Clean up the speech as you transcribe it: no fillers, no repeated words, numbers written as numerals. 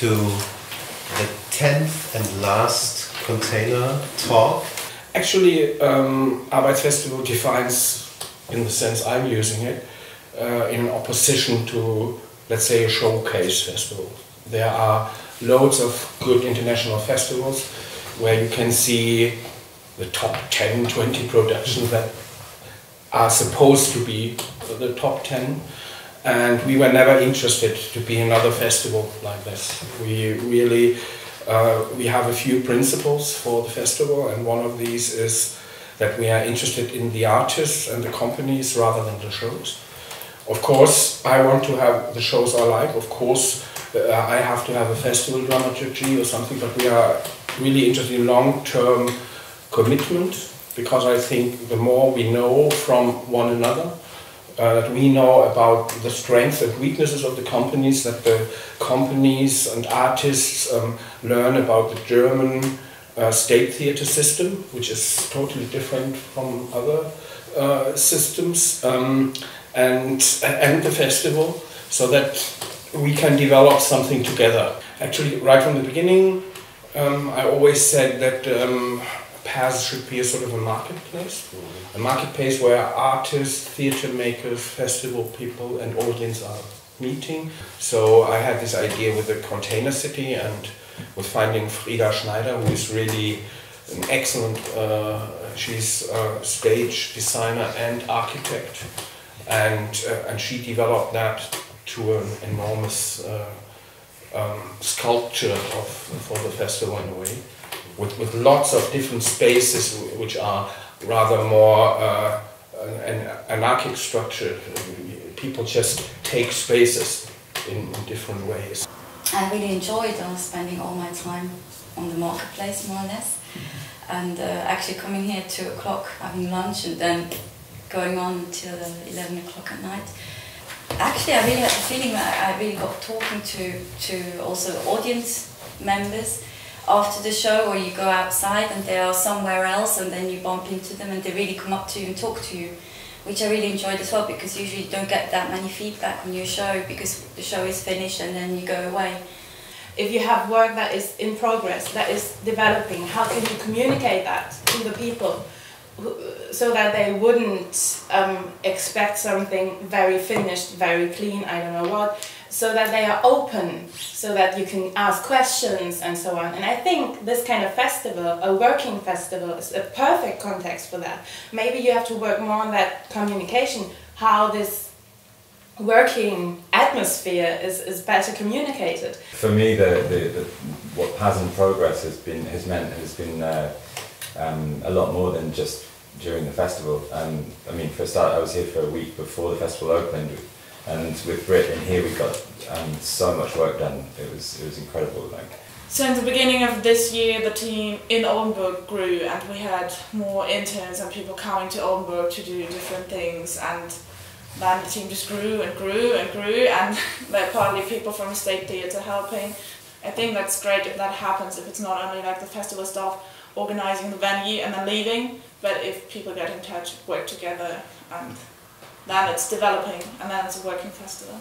to the 10th and last container talk. Actually, Arbeitsfestival defines, in the sense I'm using it, in opposition to, let's say, a showcase festival. There are loads of good international festivals where you can see the top 10, 20 productions that are supposed to be the top 10. And we were never interested to be another festival like this. We really, we have a few principles for the festival, and one of these is that we are interested in the artists and the companies rather than the shows. Of course, I want to have the shows I like. Of course, I have to have a festival dramaturgy or something, but we are really interested in long-term commitment, because I think the more we know from one another, that we know about the strengths and weaknesses of the companies, that the companies and artists learn about the German state theatre system, which is totally different from other systems, and the festival, so that we can develop something together. Actually, right from the beginning, I always said that PAZZ should be a sort of a marketplace. A marketplace where artists, theatre makers, festival people and audience are meeting. So I had this idea with the Container City and with finding Frieda Schneider, who is really an excellent, she's a stage designer and architect, and she developed that to an enormous sculpture for the festival in a way. With lots of different spaces which are rather more anarchic structured. People just take spaces in different ways. I really enjoyed spending all my time on the marketplace, more or less, and actually coming here at 2 o'clock, having lunch, and then going on till 11 o'clock at night. Actually, I really had the feeling that I really got talking to also audience members after the show, or you go outside and they are somewhere else and then you bump into them and they really come up to you and talk to you, which I really enjoyed as well, because usually you don't get that many feedback on your show because the show is finished and then you go away. If you have work that is in progress, that is developing, how can you communicate that to the people so that they wouldn't expect something very finished, very clean, I don't know what, so that they are open, so that you can ask questions and so on. And I think this kind of festival, a working festival, is a perfect context for that. Maybe you have to work more on that communication, how this working atmosphere is better communicated. For me, what PAZZ in Progress has been a lot more than just during the festival. I mean, for a start, I was here for a week before the festival opened, and with Brit in here, we got so much work done. It was incredible. Like, since the beginning of this year, the team in Oldenburg grew, and we had more interns and people coming to Oldenburg to do different things, and then the team just grew and grew and grew, and there are partly people from the State Theatre helping. I think that's great if that happens, if it's not only like the festival staff organising the venue and then leaving, but if people get in touch, work together, and then it's developing, and then it's a working festival.